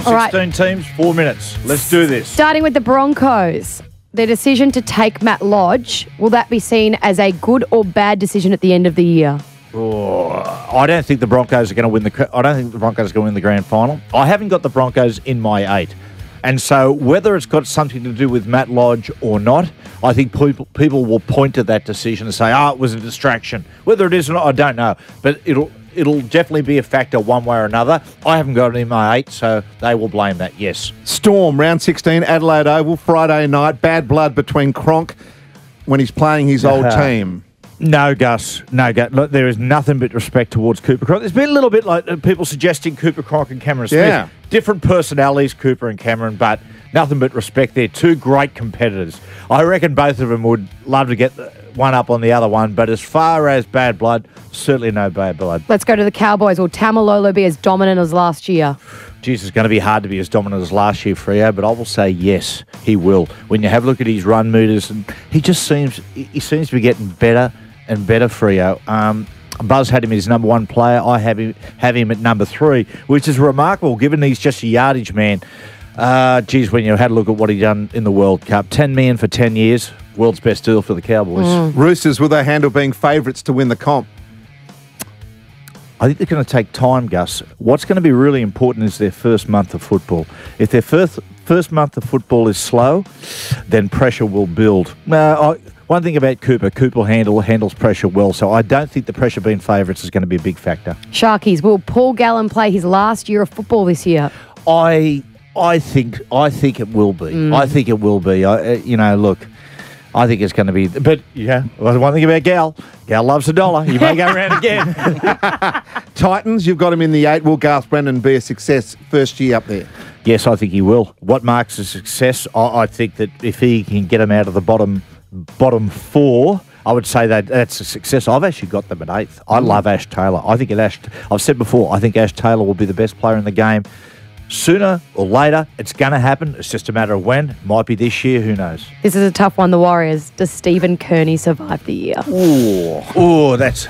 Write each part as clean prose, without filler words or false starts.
All right. 16 teams, 4 minutes. Let's do this. Starting with the Broncos, their decision to take Matt Lodge, will that be seen as a good or bad decision at the end of the year? Oh, I don't think the Broncos are going to win the grand final. I haven't got the Broncos in my 8. And so whether it's got something to do with Matt Lodge or not, I think people will point to that decision and say, it was a distraction. Whether it is or not, I don't know. But it'll definitely be a factor one way or another. I haven't got it in my 8, so they will blame that, yes. Storm, round 16, Adelaide Oval, Friday night. Bad blood between Cronk when he's playing his old team. No, Gus. No, Gus. Look, there is nothing but respect towards Cooper Cronk. There's been a little bit like people suggesting Cooper Cronk and Cameron Smith. Yeah. Different personalities, Cooper and Cameron, but nothing but respect. They're two great competitors. I reckon both of them would love to get one up on the other one, but as far as bad blood, certainly no bad blood. Let's go to the Cowboys. Will Tamalolo be as dominant as last year? Geez, it's going to be hard to be as dominant as last year, Freo, but I will say yes, he will. When you have a look at his run meters, and he seems to be getting better and better, Freo. Buzz had him as number 1 player. I have him at number 3, which is remarkable given he's just a yardage man. When you had a look at what he done in the World Cup. 10 million for 10 years. World's best deal for the Cowboys. Roosters, will they handle being favourites to win the comp? I think they're going to take time, Gus. What's going to be really important is their first month of football. If their first month of football is slow, then pressure will build. One thing about Cooper handles pressure well, so I don't think the pressure being favourites is going to be a big factor. Sharkies, will Paul Gallen play his last year of football this year? I think it will be. I think it will be. Look, I think it's going to be. But yeah, one thing about Gal loves $1. You may go around again. Titans, you've got him in the 8. Will Garth Brennan be a success first year up there? Yes, I think he will. What marks a success? I think that if he can get him out of the bottom 4, I would say that's a success. I've actually got them at 8th. I love Ash Taylor. I've said before, I think Ash Taylor will be the best player in the game. Sooner or later, it's going to happen. It's just a matter of when. Might be this year. Who knows? This is a tough one. The Warriors. Does Stephen Kearney survive the year? That's...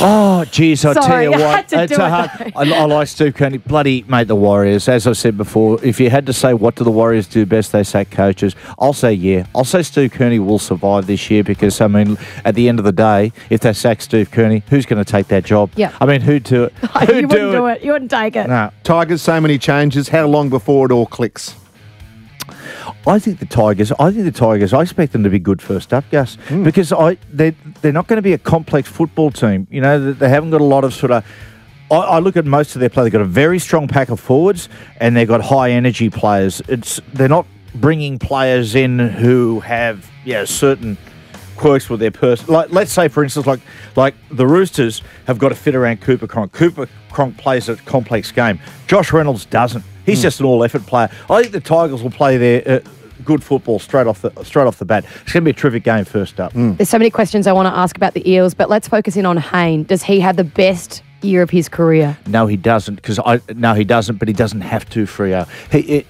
Oh, geez, I tell you what, it's a hard. I like Steve Kearney. Bloody mate, the Warriors. As I said before, if you had to say what do the Warriors do best, they sack coaches. I'll say yeah. I'll say Steve Kearney will survive this year because, I mean, at the end of the day, if they sack Steve Kearney, who's going to take that job? Yeah. I mean, who'd do it? You wouldn't do it. You wouldn't take it. No. Tigers, so many changes. How long before it all clicks? I think the Tigers, I expect them to be good first up, Gus, because they're not going to be a complex football team. You know, they haven't got a lot of sort of... I look at most of their play. They've got a very strong pack of forwards and they've got high-energy players. They're not bringing players in who have certain quirks with their person. Like, let's say, for instance, like the Roosters have got to fit around Cooper Cronk. Cooper Cronk plays a complex game. Josh Reynolds doesn't. He's just an all-effort player. I think the Tigers will play their good football straight off the bat. It's going to be a terrific game first up. There's so many questions I want to ask about the Eels, but let's focus in on Hayne. Does he have the best year of his career? No, he doesn't. No, he doesn't. But he doesn't have to, Freo. Is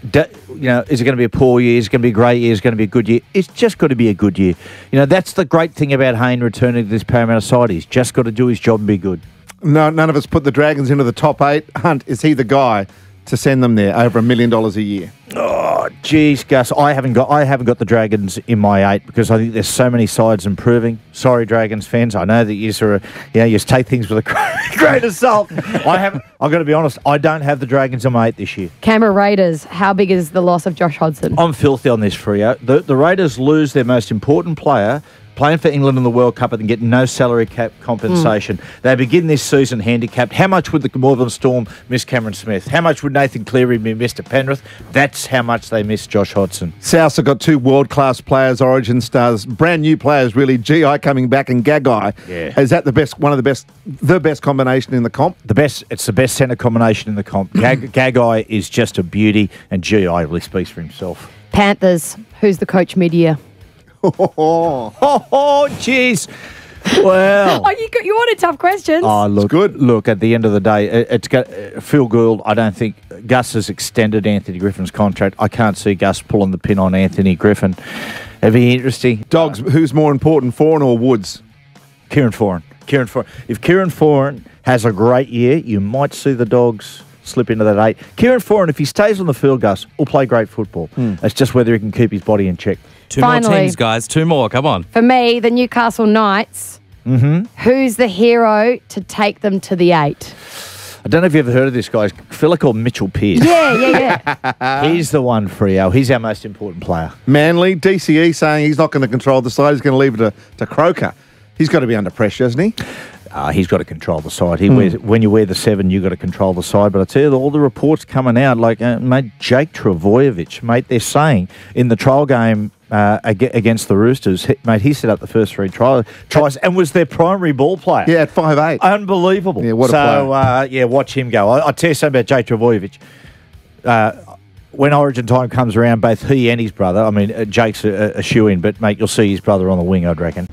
it going to be a poor year? Is it going to be a great year? Is it going to be a good year? It's just got to be a good year. You know, that's the great thing about Hayne returning to this Parramatta side. He's just got to do his job and be good. No, none of us put the Dragons into the top 8. Hunt, is he the guy to send them there over $1 million a year? Oh, geez, Gus, I haven't got the Dragons in my 8 because I think there's so many sides improving. Sorry, Dragons fans. I know that you take things with a grain of salt. I've got to be honest. I don't have the Dragons in my 8 this year. Canberra Raiders. How big is the loss of Josh Hodgson? I'm filthy on this, Freo. The Raiders lose their most important player, playing for England in the World Cup and getting no salary cap compensation. They begin this season handicapped. How much would the Northern Storm miss Cameron Smith? How much would Nathan Cleary be missed at Penrith? That's how much they miss Josh Hodgson. Souths have got 2 world-class players, Origin stars, brand new players really. GI coming back and Gagai. Yeah. Is that the best combination in the comp? It's the best centre combination in the comp. Gagai is just a beauty and GI really speaks for himself. Panthers. Who's the coach mid-year? Jeez. Well. You wanted tough questions. Oh, look, good. Look, at the end of the day, it's got Phil Gould. I don't think Gus has extended Anthony Griffin's contract. I can't see Gus pulling the pin on Anthony Griffin. It'd be interesting. Dogs, who's more important, Foran or Woods? Kieran Foran. If Kieran Foran has a great year, you might see the Dogs slip into that 8. Kieran Foran, if he stays on the field, Gus, will play great football. It's just whether he can keep his body in check. Two more Finally. teams, guys. 2 more. Come on. For me, the Newcastle Knights. Who's the hero to take them to the 8? I don't know if you've ever heard of this guy. He's a fella called Mitchell Pearce. Yeah. He's the one for you. He's our most important player. Manly, DCE saying he's not going to control the side. He's going to leave it to Croker. He's got to be under pressure, hasn't he? He's got to control the side. When you wear the 7, you've got to control the side. But I tell you, all the reports coming out, like, mate, Jake Travojevic, mate, they're saying in the trial game against the Roosters, mate, he set up the first 3 tries and was their primary ball player. Yeah, at 5'8". Unbelievable. Yeah, what a player. Watch him go. I tell you something about Jake Travojevic. When Origin time comes around, both he and his brother, I mean, Jake's a shoe-in, but, mate, you'll see his brother on the wing, I'd reckon.